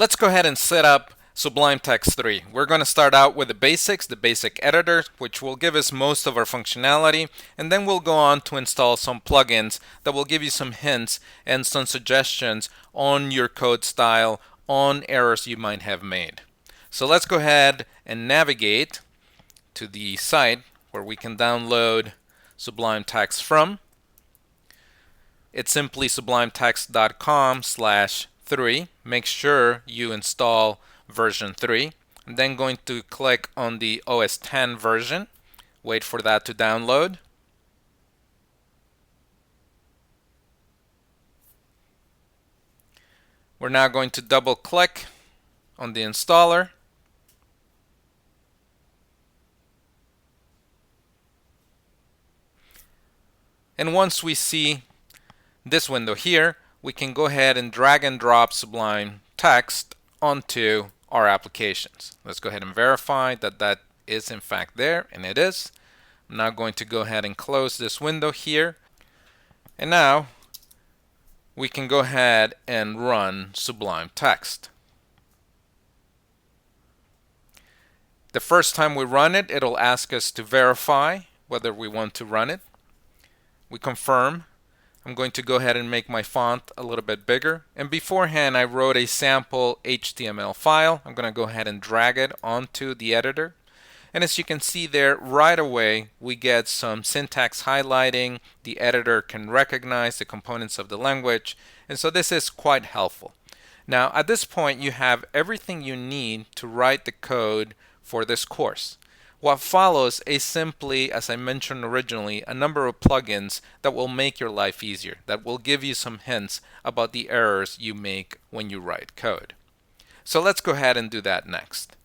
Let's go ahead and set up Sublime Text 3. We're going to start out with the basics, the basic editor, which will give us most of our functionality, and then we'll go on to install some plugins that will give you some hints and some suggestions on your code style, on errors you might have made. So let's go ahead and navigate to the site where we can download Sublime Text from. It's simply sublimetext.com/3. Make sure you install version 3. I'm then going to click on the OS 10 version. Wait for that to download. We're now going to double click on the installer. And once we see this window here, we can go ahead and drag and drop Sublime Text onto our applications. Let's go ahead and verify that that is in fact there, and it is. I'm now going to go ahead and close this window here. And now we can go ahead and run Sublime Text. The first time we run it, it'll ask us to verify whether we want to run it. We confirm. I'm going to go ahead and make my font a little bit bigger. And beforehand, I wrote a sample HTML file. I'm going to go ahead and drag it onto the editor. And as you can see there, right away, we get some syntax highlighting. The editor can recognize the components of the language. And so this is quite helpful. Now, at this point, you have everything you need to write the code for this course. What follows is simply, as I mentioned originally, a number of plugins that will make your life easier, that will give you some hints about the errors you make when you write code. So let's go ahead and do that next.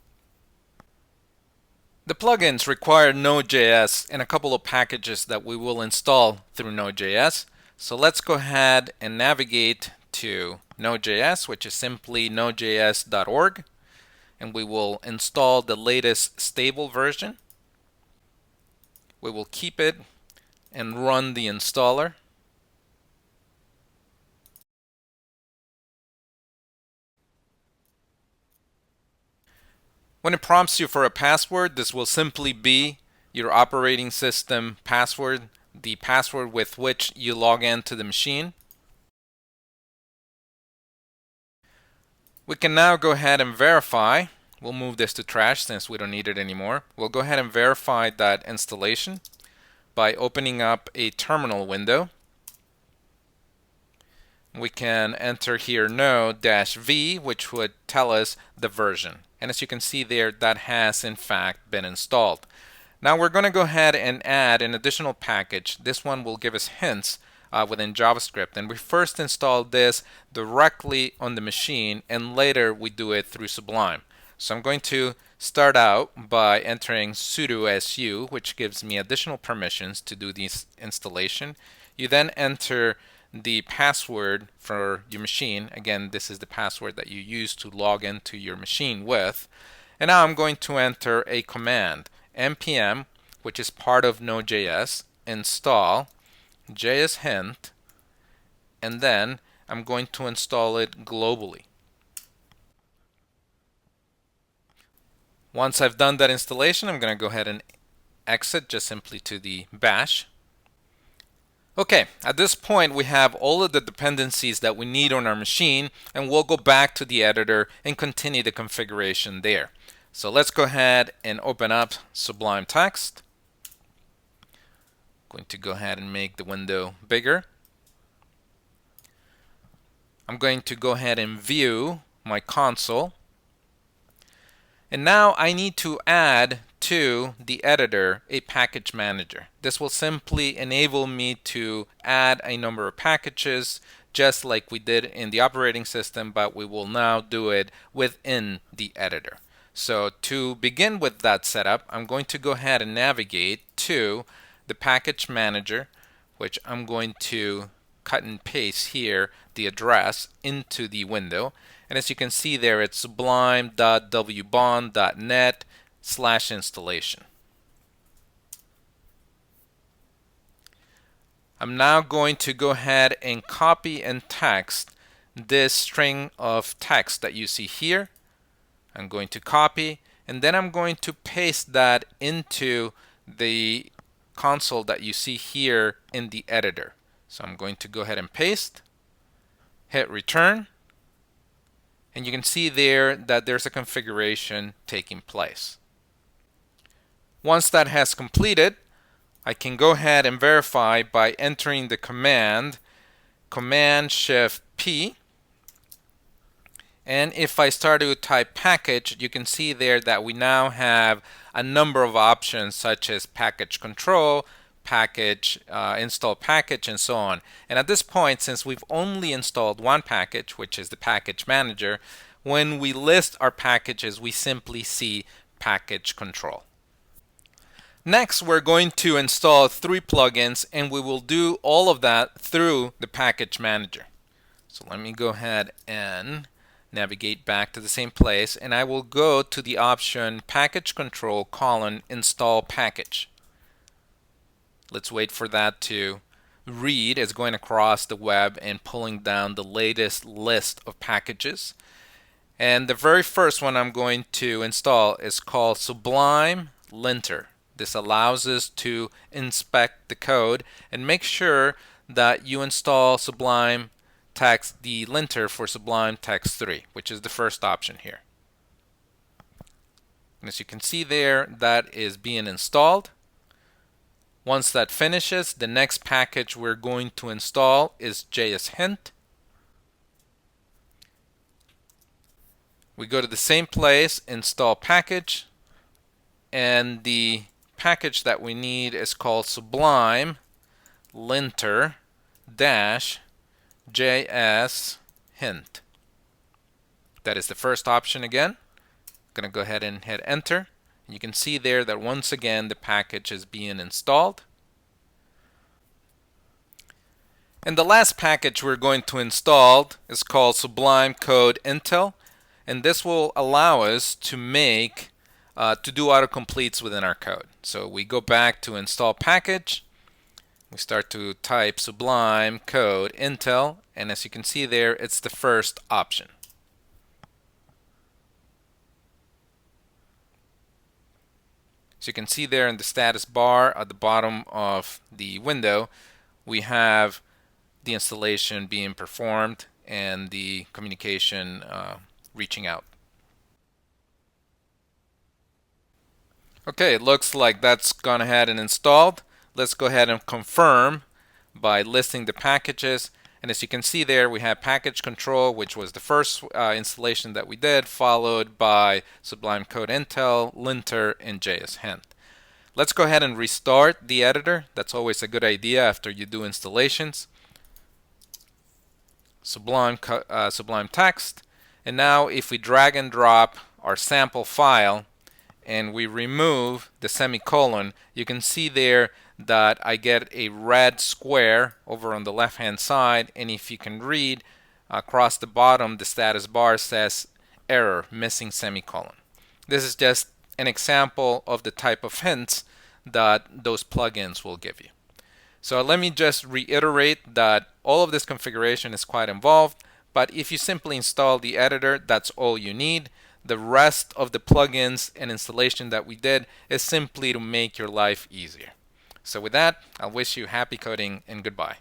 The plugins require Node.js and a couple of packages that we will install through Node.js. So let's go ahead and navigate to Node.js, which is simply nodejs.org. And we will install the latest stable version. We will keep it and run the installer. When it prompts you for a password, this will simply be your operating system password, the password with which you log into the machine. We can now go ahead and verify. We'll move this to trash since we don't need it anymore. We'll go ahead and verify that installation by opening up a terminal window. We can enter here node-v, which would tell us the version. And as you can see there, that has in fact been installed. Now we're going to go ahead and add an additional package. This one will give us hints within JavaScript, and we first install this directly on the machine, and later we do it through Sublime. So I'm going to start out by entering sudo su, which gives me additional permissions to do this installation. You then enter the password for your machine. Again, this is the password that you use to log into your machine with. And now I'm going to enter a command, npm, which is part of Node.js, install JSHint, and then I'm going to install it globally. Once I've done that installation, I'm going to go ahead and exit just simply to the bash. Okay, at this point we have all of the dependencies that we need on our machine, and we'll go back to the editor and continue the configuration there. So let's go ahead and open up Sublime Text. Going to go ahead and make the window bigger. I'm going to go ahead and view my console. And now I need to add to the editor a package manager. This will simply enable me to add a number of packages just like we did in the operating system, but we will now do it within the editor. So to begin with that setup, I'm going to go ahead and navigate to the package manager, which I'm going to cut and paste here the address into the window. And as you can see there, it's sublime.wbond.net/installation. I'm now going to go ahead and copy and text this string of text that you see here. I'm going to copy, and then I'm going to paste that into the console that you see here in the editor. So I'm going to go ahead and paste, hit return, and you can see there that there's a configuration taking place. Once that has completed, I can go ahead and verify by entering the Command-Shift-P. And if I start to type package, you can see there that we now have a number of options such as package control, package, install package, and so on. And at this point, since we've only installed one package, which is the package manager, when we list our packages, we simply see package control. Next, we're going to install 3 plugins, and we will do all of that through the package manager. So let me go ahead and navigate back to the same place, and I will go to the option package control : install package. Let's wait for that to read. It's going across the web and pulling down the latest list of packages. And the very first one I'm going to install is called Sublime Linter. This allows us to inspect the code and make sure that you install Sublime Text, the linter for Sublime Text 3, which is the first option here. And as you can see there, that is being installed. Once that finishes, the next package we're going to install is JS-Hint. We go to the same place, install package, and the package that we need is called Sublime Linter -JS-Hint. That is the first option again. I'm going to go ahead and hit enter. You can see there that once again the package is being installed. And the last package we're going to install is called Sublime Code Intel, and this will allow us to make to do autocompletes within our code. So we go back to install package, we start to type Sublime Code Intel, and as you can see there, it's the first option. So you can see there in the status bar at the bottom of the window, we have the installation being performed and the communication reaching out. Okay, it looks like that's gone ahead and installed. Let's go ahead and confirm by listing the packages. And as you can see there, we have package control, which was the first installation that we did, followed by Sublime Code Intel, Linter, and JS-Hint. Let's go ahead and restart the editor. That's always a good idea after you do installations. Sublime Text. And now if we drag and drop our sample file and we remove the semicolon, you can see there that I get a red square over on the left hand side, and if you can read across the bottom, the status bar says error, missing semicolon. This is just an example of the type of hints that those plugins will give you. So let me just reiterate that all of this configuration is quite involved, but if you simply install the editor, that's all you need. The rest of the plugins and installation that we did is simply to make your life easier. So with that, I'll wish you happy coding and goodbye.